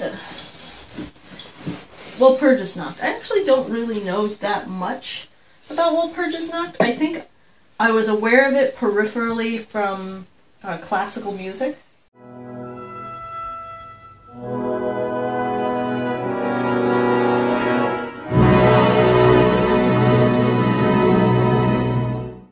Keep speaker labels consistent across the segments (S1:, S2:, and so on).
S1: said. Walpurgisnacht. I actually don't really know that much about Walpurgisnacht. I think I was aware of it peripherally from classical music.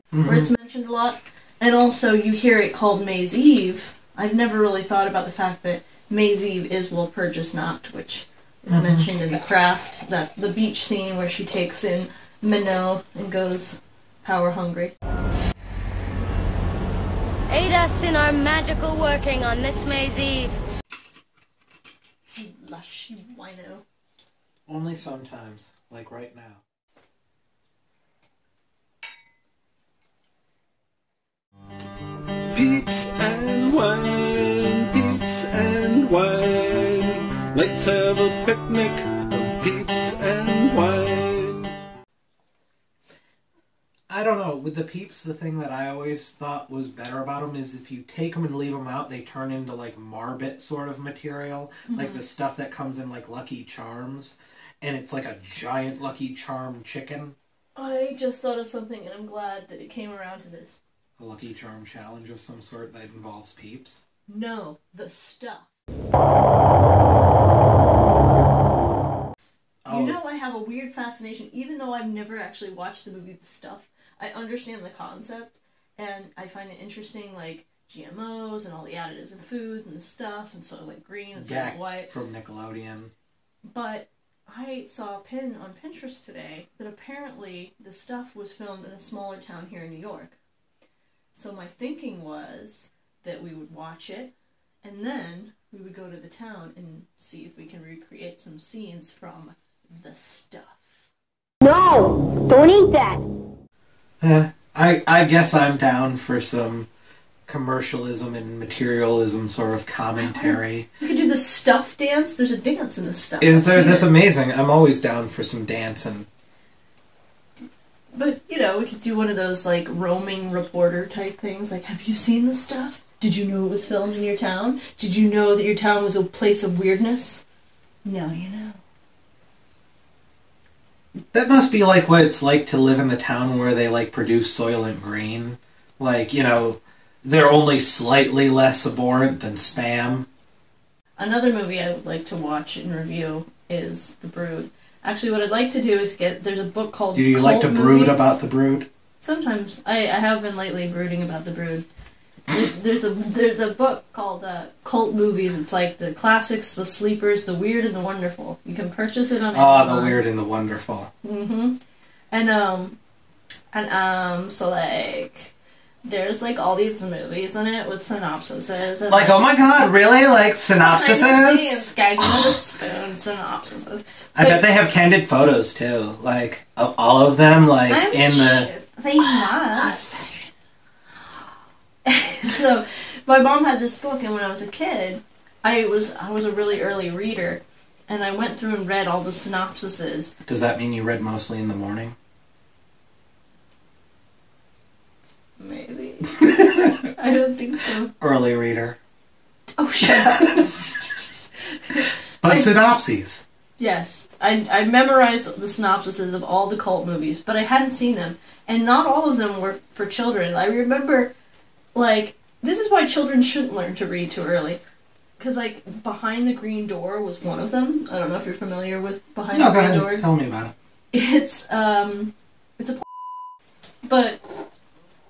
S1: Where it's mentioned a lot. And also you hear it called May's Eve. I've never really thought about the fact that May's Eve is Walpurgisnacht, which is mentioned in The Craft, that the beach scene where she takes in Minot and goes power hungry.
S2: Aid us in our magical working on this May's Eve.
S1: You lush, you wino.
S3: Only sometimes, like right now.
S4: Peeps and wine, peeps and wine. Let's have a picnic of peeps and wine.
S3: I don't know, with the Peeps, the thing that I always thought was better about them is if you take them and leave them out, they turn into like Marbit sort of material. Like the stuff that comes in like Lucky Charms. And it's like a giant Lucky Charm chicken.
S1: I just thought of something and I'm glad that it came around to this.
S3: A Lucky Charm challenge of some sort that involves Peeps?
S1: No, the stuff. You know, I have a weird fascination, even though I've never actually watched the movie The Stuff. I understand the concept, and I find it interesting, like GMOs and all the additives in food and the stuff, and sort of like green and sort of white.
S3: From Nickelodeon.
S1: But I saw a pin on Pinterest today that apparently The Stuff was filmed in a smaller town here in New York. So my thinking was that we would watch it, and then we would go to the town and see if we can recreate some scenes from The Stuff.
S2: No! Don't eat that!
S3: I guess I'm down for some commercialism and materialism sort of commentary.
S1: We could do the Stuff dance. There's a dance in The Stuff.
S3: Is there? That's amazing. I'm always down for some dancing.
S1: But, you know, we could do one of those, like, roaming reporter type things. Like, have you seen The Stuff? Did you know it was filmed in your town? Did you know that your town was a place of weirdness? Now you know.
S3: That must be like what it's like to live in the town where they, like, produce Soylent Green. Like, you know, they're only slightly less abhorrent than Spam.
S1: Another movie I would like to watch and review is The Brood. Actually, what I'd like to do is there's a book called
S3: Do you
S1: Cult
S3: like to brood
S1: Movies.
S3: about The Brood?
S1: Sometimes. I have been lately brooding about The Brood. There's a book called Cult Movies. It's like the classics, the sleepers, the weird, and the wonderful. You can purchase it on Amazon.
S3: The weird and the wonderful.
S1: And so like, there's like all these movies in it with synopsises. And,
S3: like, oh my god, really? Like, synopsises?
S1: Gagging with a spoon synopsises.
S3: I bet they have candid photos, too. Like, of all of them, like,
S1: They must. So, my mom had this book, and when I was a kid, I was a really early reader, and I went through and read all the synopsises.
S3: Does that mean you read mostly in the morning?
S1: Maybe. I don't think so.
S3: Early reader.
S1: Oh, shut up.
S3: But synopses.
S1: Yes. I memorized the synopsises of all the cult movies, but I hadn't seen them. And not all of them were for children. I remember, like, this is why children shouldn't learn to read too early. Because, like, Behind the Green Door was one of them. I don't know if you're familiar with Behind the Green Door.
S3: Tell me about it.
S1: It's a... But...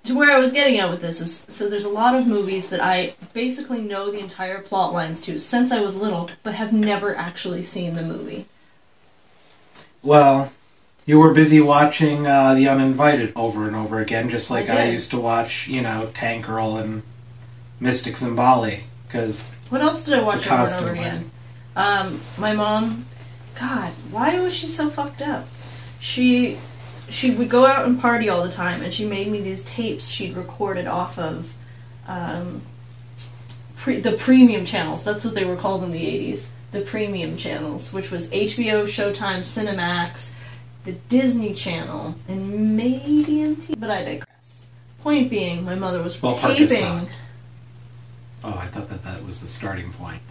S1: To where I was getting at with this is, so there's a lot of movies that I basically know the entire plot lines to since I was little, but have never actually seen the movie.
S3: Well, you were busy watching The Uninvited over and over again, just like I used to watch, you know, Tank Girl and Mystics in Bali, because...
S1: What else did I watch over and over again? My mom... God, why was she so fucked up? She would go out and party all the time, and she made me these tapes she'd recorded off of the premium channels. That's what they were called in the 80s. The premium channels, which was HBO, Showtime, Cinemax, the Disney Channel, and maybe MTV. But I digress. Point being, my mother was taping...
S3: Oh, I thought that was the starting point.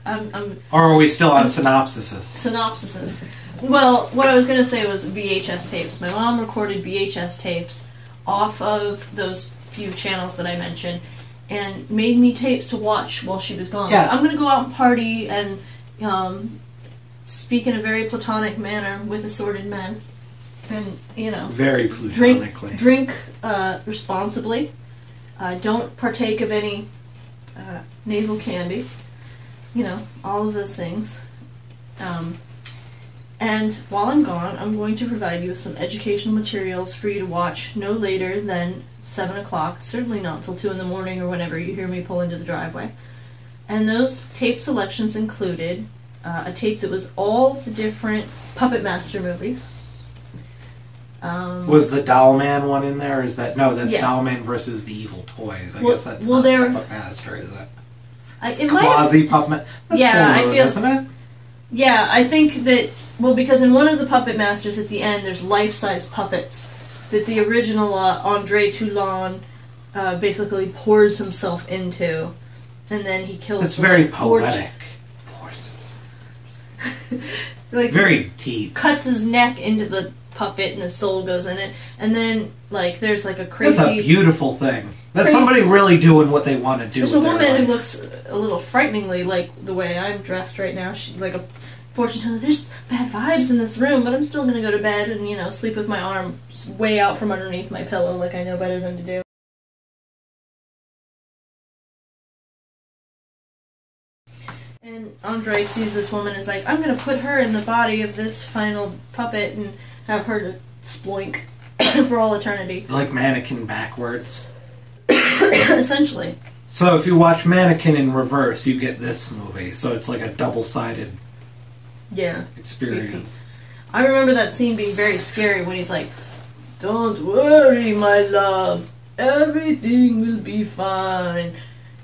S3: Or are we still on synopsises?
S1: Synopsises. Well, what I was going to say was VHS tapes. My mom recorded VHS tapes off of those few channels that I mentioned and made me tapes to watch while she was gone.
S3: Yeah.
S1: I'm going to go out and party and speak in a very platonic manner with assorted men. And, you know...
S3: Very platonically.
S1: Drink responsibly. Don't partake of any nasal candy. You know, all of those things. And while I'm gone, I'm going to provide you with some educational materials for you to watch no later than 7 o'clock, certainly not till 2 in the morning or whenever you hear me pull into the driveway. And those tape selections included a tape that was all the different Puppetmaster movies.
S3: Was the Dollman one in there? Is that that's
S1: Yeah.
S3: Dollman versus the Evil Toys? I guess that's not Puppetmaster, is it?
S1: It
S3: Quasi Puppet. That's
S1: I feel,
S3: isn't it?
S1: Yeah, I think that because in one of the Puppetmasters at the end, there's life-size puppets that the original Andre Toulon basically pours himself into, and then he kills.
S3: It's very poetic. Pours himself.
S1: Like
S3: very deep.
S1: Cuts his neck into the puppet, and his soul goes in it, and then there's like a crazy.
S3: That's a beautiful thing. That's somebody really doing what they want to do.
S1: There's a woman who looks a little frighteningly like the way I'm dressed right now. She's like a fortune teller. There's bad vibes in this room, but I'm still gonna go to bed and sleep with my arm way out from underneath my pillow, like I know better than to do. And Andre sees this woman is like, I'm gonna put her in the body of this final puppet and have her to sploink for all eternity.
S3: Like Mannequin backwards.
S1: Essentially.
S3: So if you watch Mannequin in reverse, you get this movie. So it's like a double-sided experience.
S1: Repeat. I remember that scene being very scary when he's like, don't worry, my love. Everything will be fine.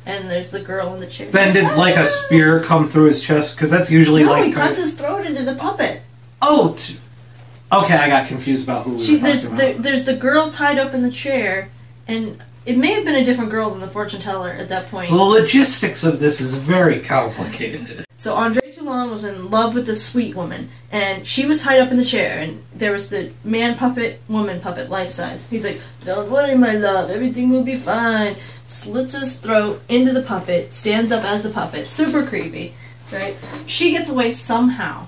S1: And there's the girl in the chair.
S3: Then did like a spear come through his chest? Because that's usually
S1: no,
S3: like...
S1: he cuts his throat into the puppet.
S3: Oh! Okay, I got confused about who we were talking about.
S1: There's the girl tied up in the chair, and it may have been a different girl than the fortune teller at that point.
S3: The logistics of this is very complicated.
S1: So Andre Toulon was in love with this sweet woman, and she was tied up in the chair, and there was the man puppet, woman puppet, life-size. He's like, don't worry, my love, everything will be fine. Slits his throat into the puppet, stands up as the puppet. Super creepy, right? She gets away somehow.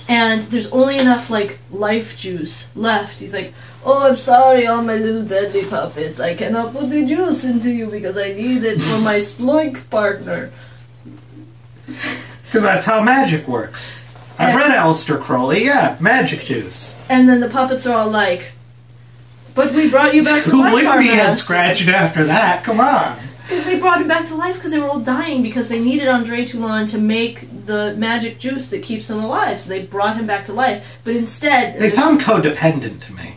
S1: And there's only enough, life juice left. He's like, oh, I'm sorry, all my little deadly puppets. I cannot put the juice into you because I need it for my sploink partner.
S3: Because that's how magic works. I've read Aleister Crowley, magic juice.
S1: And then the puppets are all like, but we brought you back to life,
S3: Who wouldn't be head
S1: master.
S3: scratching after that? Come on.
S1: Because they brought him back to life because they were all dying because they needed Andre Toulon to make the magic juice that keeps them alive. So they brought him back to life. But instead...
S3: They sound codependent to me.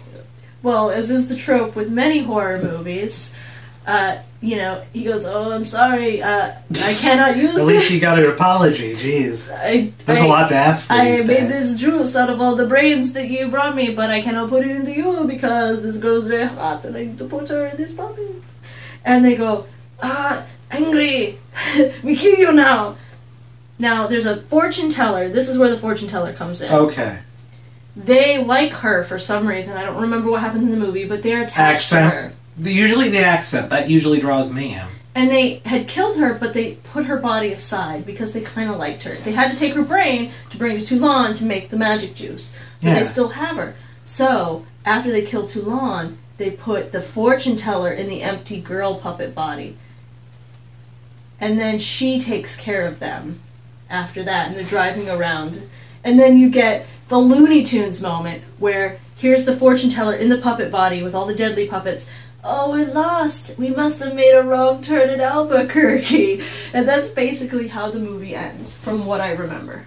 S1: Well, as is the trope with many horror movies, he goes, oh, I'm sorry, I cannot use this.
S3: At least you got an apology, jeez. That's a lot to ask for
S1: I
S3: these
S1: made
S3: days.
S1: this juice out of all the brains that you brought me, but I cannot put it into you because this girl's very hot and I need to put her in this puppy. And they go, angry, we kill you now. Now, there's a fortune teller. This is where the fortune teller comes in.
S3: Okay.
S1: They like her for some reason. I don't remember what happens in the movie, but they're attached to her.
S3: Usually the accent. That usually draws me in.
S1: And they had killed her, but they put her body aside because they kind of liked her. They had to take her brain to bring to Toulon to make the magic juice. But they still have her. So, after they killed Toulon, they put the fortune teller in the empty girl puppet body. And then she takes care of them after that, and they're driving around. And then you get the Looney Tunes moment where here's the fortune teller in the puppet body with all the deadly puppets. Oh, we're lost. We must have made a wrong turn at Albuquerque. And that's basically how the movie ends, from what I remember.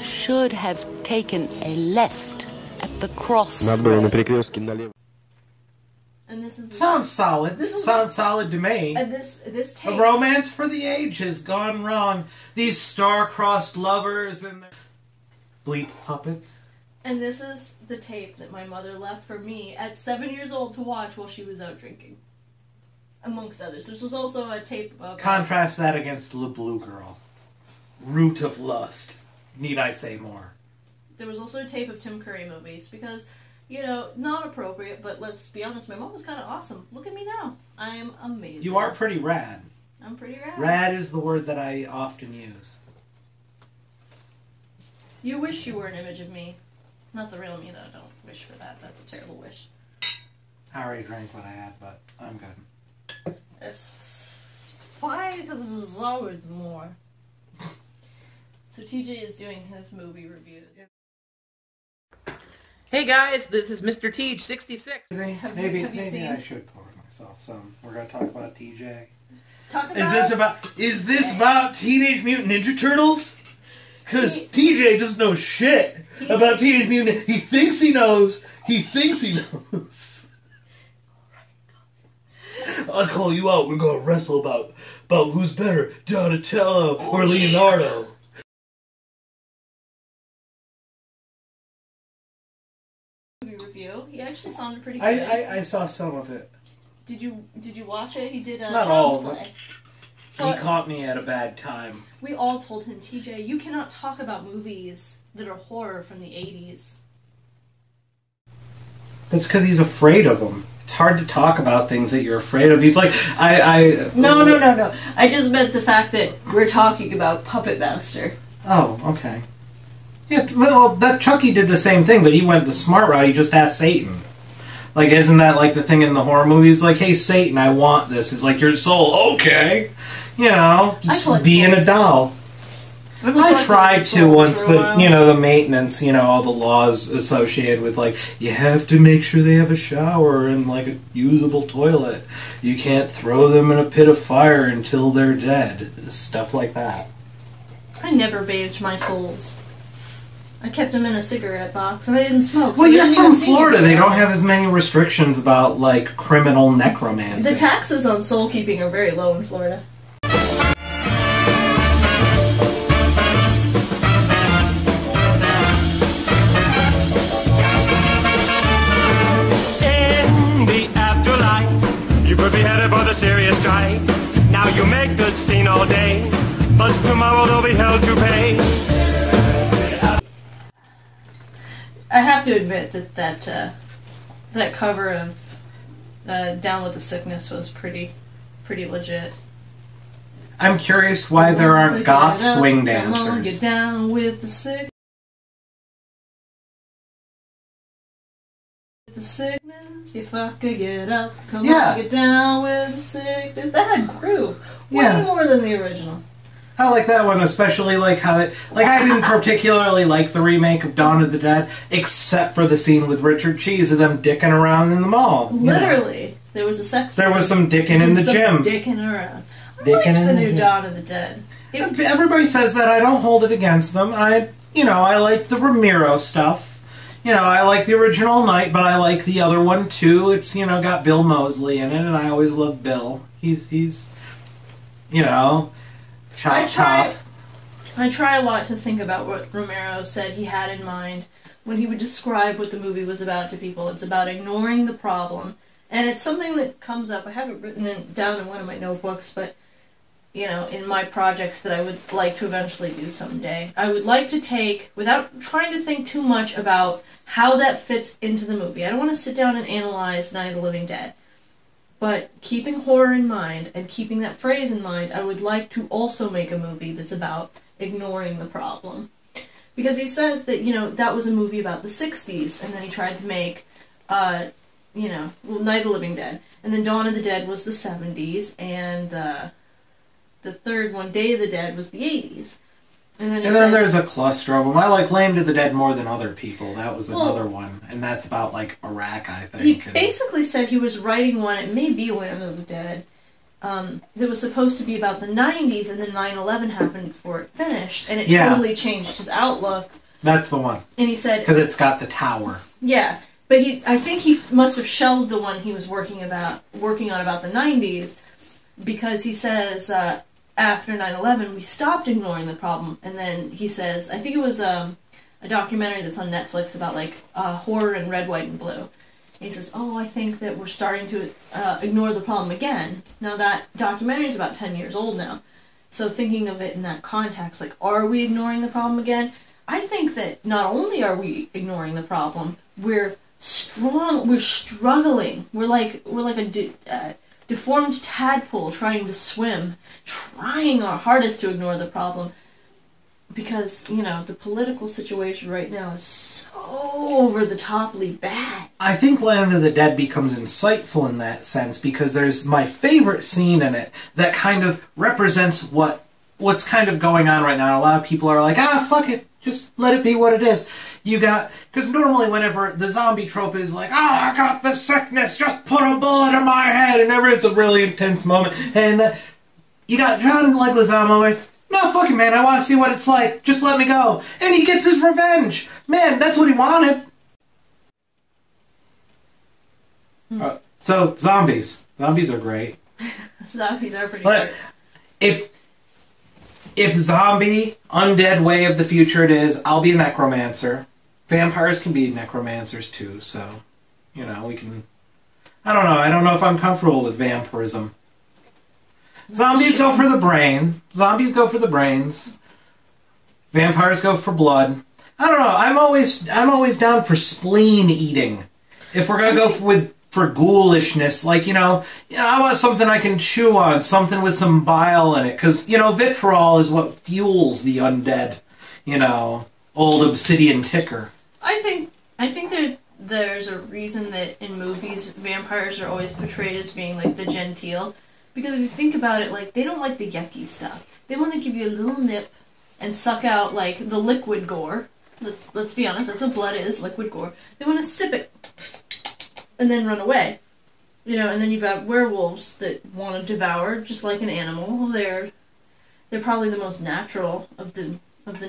S5: Should have taken a left at the cross.
S6: Надо было на перекрестке налево.
S1: And this is
S3: sounds solid. Sounds solid to me.
S1: And this tape.
S3: A romance for the age has gone wrong. These star-crossed lovers and their bleep puppets.
S1: And this is the tape that my mother left for me at 7 years old to watch while she was out drinking. Amongst others. This was also a tape of...
S3: Contrast that against Le Blue Girl. Root of Lust. Need I say more?
S1: There was also a tape of Tim Curry movies because, you know, not appropriate, but let's be honest, my mom was kind of awesome. Look at me now. I am amazing.
S3: You are pretty rad.
S1: I'm pretty rad.
S3: Rad is the word that I often use.
S1: You wish you were an image of me. Not the real me, though. Don't wish for that. That's a terrible wish.
S3: I already drank what I had, but I'm good.
S1: It's fine because there's always more. So TJ is doing his movie reviews.
S6: Hey guys, this is Mr. Teej 66.
S3: Maybe
S1: seen?
S3: I should pour myself some. We're gonna talk about TJ.
S7: Is this about Teenage Mutant Ninja Turtles? Because TJ doesn't know shit about Teenage Mutant. He thinks he knows. He thinks he knows. I'll call you out. We're gonna wrestle about who's better, Donatello or Leonardo.
S1: Review. He actually sounded pretty good.
S3: I saw some of it.
S1: Did you watch it? He did a
S3: Not
S1: Child's
S3: all.
S1: Play.
S3: He caught me at a bad time.
S1: We all told him, TJ, you cannot talk about movies that are horror from the 80s.
S3: That's because he's afraid of them. It's hard to talk about things that you're afraid of. He's like,
S1: No. I just meant the fact that we're talking about Puppetmaster.
S3: Oh, okay. Yeah, well, that Chucky did the same thing, but he went the smart route. He just asked Satan. Like, isn't that like the thing in the horror movies? Like, hey, Satan, I want this. It's like, your soul, okay. You know, just being a doll. I tried to once, but, you know, the maintenance, you know, all the laws associated with, like, you have to make sure they have a shower and, like, a usable toilet. You can't throw them in a pit of fire until they're dead. Stuff like that.
S1: I never bathed my souls. I kept them in a cigarette box, and I didn't smoke.
S3: Well,
S1: so
S3: you're from Florida. They don't have as many restrictions about, like, criminal necromancy.
S1: The taxes on soul keeping are very low in Florida.
S8: Could be headed for the serious strike. Now you make the scene all day, but tomorrow they'll be held to pay.
S1: I have to admit that cover of Down with the Sickness was pretty legit.
S3: I'm curious why there aren't goth swing dancers.
S1: Come on, get down with the sickness. The sickness, if I could get up, come on, get down with the sickness. That had groove way more than the original.
S3: I like that one, especially like how it, like I didn't particularly like the remake of Dawn of the Dead, except for the scene with Richard Cheese of them dicking around in the mall.
S1: Literally, there was a sex scene.
S3: There was some dicking in the gym.
S1: Dicking around. I liked the new Dawn of the Dead.
S3: Everybody says that. I don't hold it against them. I like the Romero stuff. You know, I like the original Night, but I like the other one too. It's, you know, got Bill Moseley in it, and I always love Bill. He's you know, chop.
S1: I try a lot to think about what Romero said he had in mind when he would describe what the movie was about to people. It's about ignoring the problem, and it's something that comes up. I have it written down in one of my notebooks, but you know, in my projects that I would like to eventually do someday. I would like to take, without trying to think too much about how that fits into the movie. I don't want to sit down and analyze Night of the Living Dead. But keeping horror in mind, and keeping that phrase in mind, I would like to also make a movie that's about ignoring the problem. Because he says that, you know, that was a movie about the 60s, and then he tried to make, Night of the Living Dead. And then Dawn of the Dead was the 70s, and, the third one, Day of the Dead, was the 80s. And then
S3: there's a cluster of them. I like Land of the Dead more than other people. That was another one. And that's about, like, Iraq, I think.
S1: He basically said he was writing one, it may be Land of the Dead, that was supposed to be about the 90s, and then 9/11 happened before it finished, and it totally changed his outlook.
S3: That's the one.
S1: And he said...
S3: Because it's got the tower.
S1: Yeah. But I think he must have shelved the one he was working on about the 90s, because he says after 9/11 we stopped ignoring the problem, and then he says, I think it was a documentary that's on Netflix about like horror in red, white, and blue. And he says, "Oh, I think that we're starting to ignore the problem again." Now that documentary is about 10 years old now, so thinking of it in that context, like, are we ignoring the problem again? I think that not only are we ignoring the problem, we're struggling. We're like a deformed tadpole trying to swim, trying our hardest to ignore the problem, because, you know, the political situation right now is so over-the-toply bad.
S3: I think Land of the Dead becomes insightful in that sense, because there's my favorite scene in it that kind of represents what's kind of going on right now. A lot of people are like, fuck it, just let it be what it is. Because normally whenever the zombie trope is like, I got the sickness, just put a bullet in my head, and it's a really intense moment. And you got John Leguizamo with, no, fuck it, man, I want to see what it's like, just let me go. And he gets his revenge. Man, that's what he wanted. So, zombies. Zombies are great.
S1: Zombies are pretty great.
S3: If zombie, undead way of the future it is, I'll be a necromancer. Vampires can be necromancers too, so, you know, we can... I don't know if I'm comfortable with vampirism. Zombies go for the brain. Zombies go for the brains. Vampires go for blood. I don't know. I'm always down for spleen eating. If we're gonna go for ghoulishness, like, you know, I want something I can chew on, something with some bile in it, because, you know, vitriol is what fuels the undead. You know, old obsidian ticker.
S1: I think there's a reason that in movies vampires are always portrayed as being like the genteel. Because if you think about it, like, they don't like the yucky stuff. They want to give you a little nip and suck out, like, the liquid gore. Let's be honest, that's what blood is, liquid gore. They want to sip it and then run away. You know, and then you've got werewolves that want to devour just like an animal. They're probably the most natural of the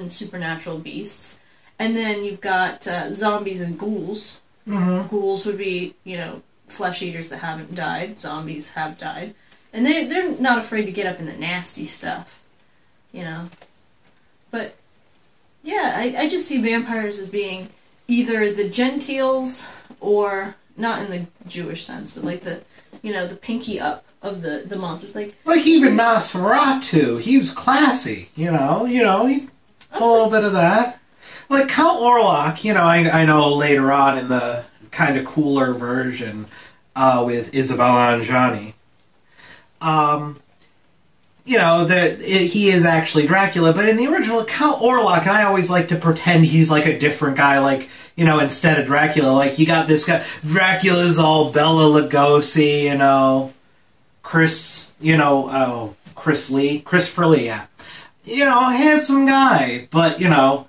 S1: supernatural beasts. And then you've got zombies and ghouls. Mm-hmm. Ghouls would be, you know, flesh eaters that haven't died. Zombies have died. And they're not afraid to get up in the nasty stuff, you know. But, yeah, I just see vampires as being either the gentiles or, not in the Jewish sense, but like the, you know, the pinky up of the monsters. Like
S3: even Nosferatu, he was classy, you know, a little bit of that. Like Count Orlok, you know, I know later on in the kind of cooler version with Isabella Anjani. You know, he is actually Dracula, but in the original, Count Orlok, and I always like to pretend he's like a different guy, like, you know, instead of Dracula, like, you got this guy, Dracula's all Bela Lugosi, you know, Christopher Lee, yeah. You know, handsome guy, but, you know,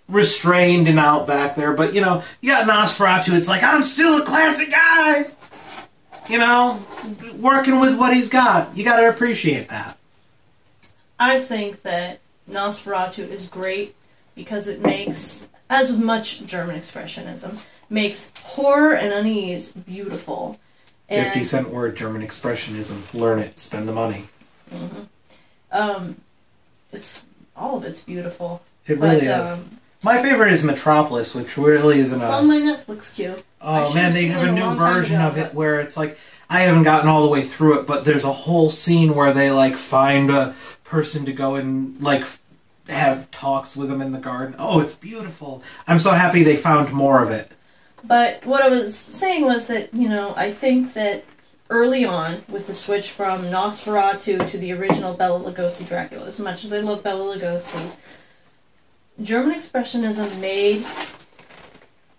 S3: restrained and out back there, but, you know, you got Nosferatu, it's like, I'm still a classic guy! You know, working with what he's got. You gotta appreciate that.
S1: I think that Nosferatu is great because it makes, as with much German expressionism, makes horror and unease beautiful. And
S3: 50-cent word, German expressionism. Learn it. Spend the money.
S1: Mm-hmm. All of it's beautiful.
S3: It really is. My favorite is Metropolis, which really isn't
S1: It's on my Netflix queue.
S3: Oh man, they have a new version of it where it's like, I haven't gotten all the way through it, but there's a whole scene where they like find a person to go and like have talks with them in the garden. Oh, it's beautiful. I'm so happy they found more of it.
S1: But what I was saying was that, you know, I think that early on, with the switch from Nosferatu to the original Bela Lugosi Dracula, as much as I love Bela Lugosi, German expressionism made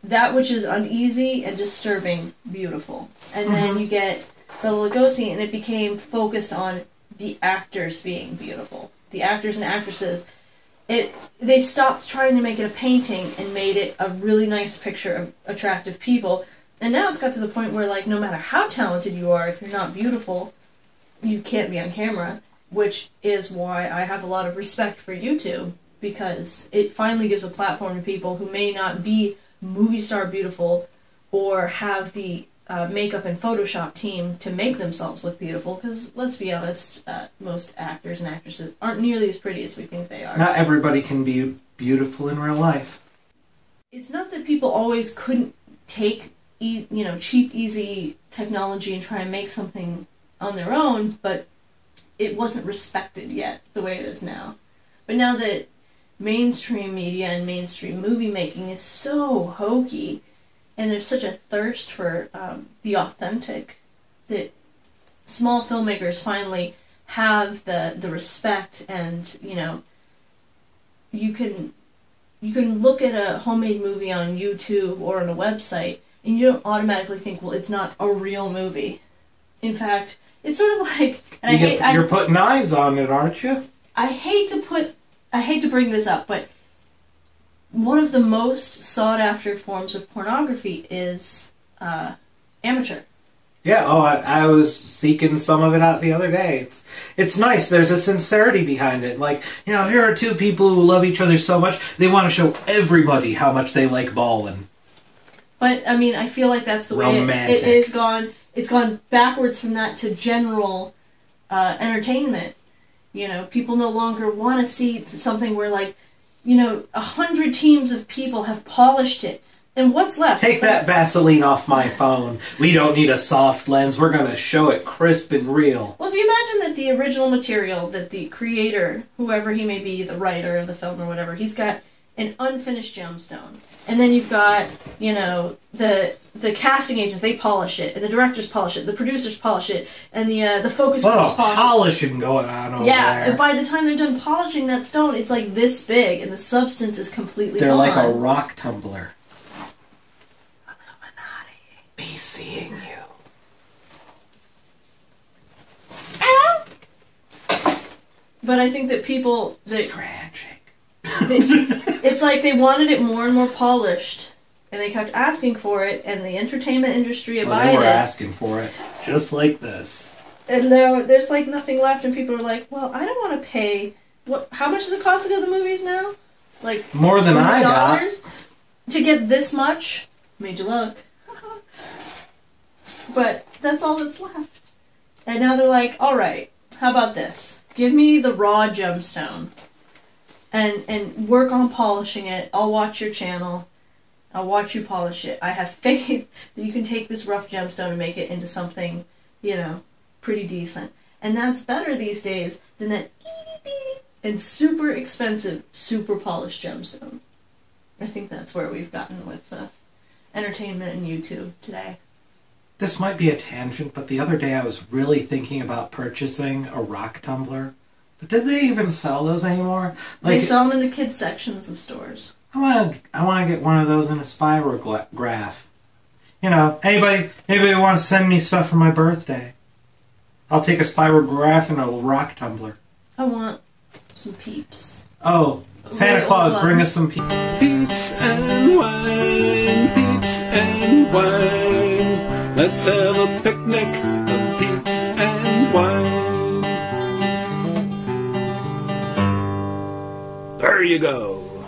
S1: that which is uneasy and disturbing beautiful. And then you get Bela Lugosi, and it became focused on the actors being beautiful. The actors and actresses. They stopped trying to make it a painting and made it a really nice picture of attractive people. And now it's got to the point where, like, no matter how talented you are, if you're not beautiful, you can't be on camera. Which is why I have a lot of respect for YouTube, because it finally gives a platform to people who may not be movie star beautiful, or have the makeup and Photoshop team to make themselves look beautiful, because let's be honest, most actors and actresses aren't nearly as pretty as we think they are.
S3: Not everybody can be beautiful in real life.
S1: It's not that people always couldn't take cheap, easy technology and try and make something on their own, but it wasn't respected yet the way it is now. But now that mainstream media and mainstream movie making is so hokey, and there's such a thirst for the authentic, that small filmmakers finally have the respect, and you can look at a homemade movie on YouTube or on a website and you don't automatically think, well, it's not a real movie. In fact, it's sort of like, and
S3: you're putting eyes on it, aren't you?
S1: I hate to bring this up, but one of the most sought after forms of pornography is amateur.
S3: Yeah, I was seeking some of it out the other day. It's nice. There's a sincerity behind it. Like, here are two people who love each other so much, they want to show everybody how much they like ballin'.
S1: But, I mean, I feel like that's the way it is gone. It's gone backwards from that to general entertainment. People no longer want to see something where, 100 teams of people have polished it. And what's left?
S3: Take that Vaseline off my phone. We don't need a soft lens. We're going to show it crisp and real.
S1: Well, if you imagine that the original material, that the creator, whoever he may be, the writer of the film or whatever, he's got an unfinished gemstone. And then you've got, the casting agents, they polish it, and the directors polish it, the producers polish it, and the focus groups polish it.
S3: Polishing going on over there.
S1: Yeah, and by the time they're done polishing that stone, it's like this big, and the substance is completely
S3: They're
S1: gone.
S3: like a rock tumbler. Be seeing you.
S1: But I think that people...
S3: Scratching.
S1: It's like they wanted it more and more polished, and they kept asking for it, and the entertainment industry abided.
S3: They were asking for it, just like this.
S1: And now there's nothing left, and people are like, well, I don't want to pay... How much does it cost to go to the movies now?
S3: More than I got.
S1: To get this much? Made you look. But that's all that's left. And now they're like, alright, how about this? Give me the raw gemstone. And work on polishing it. I'll watch your channel. I'll watch you polish it. I have faith that you can take this rough gemstone and make it into something, pretty decent. And that's better these days than that and super expensive, super polished gemstone. I think that's where we've gotten with entertainment and YouTube today.
S3: This might be a tangent, but the other day I was really thinking about purchasing a rock tumbler. But did they even sell those anymore?
S1: They sell them in the kids sections of stores.
S3: I want to get one of those in a spirograph. Anybody wants to send me stuff for my birthday? I'll take a spirograph and a rock tumbler.
S1: I want some Peeps.
S3: Oh, Santa Claus, bring us some Peeps.
S4: Peeps and wine, peeps and wine. Let's have a picnic of peeps and wine. There you go.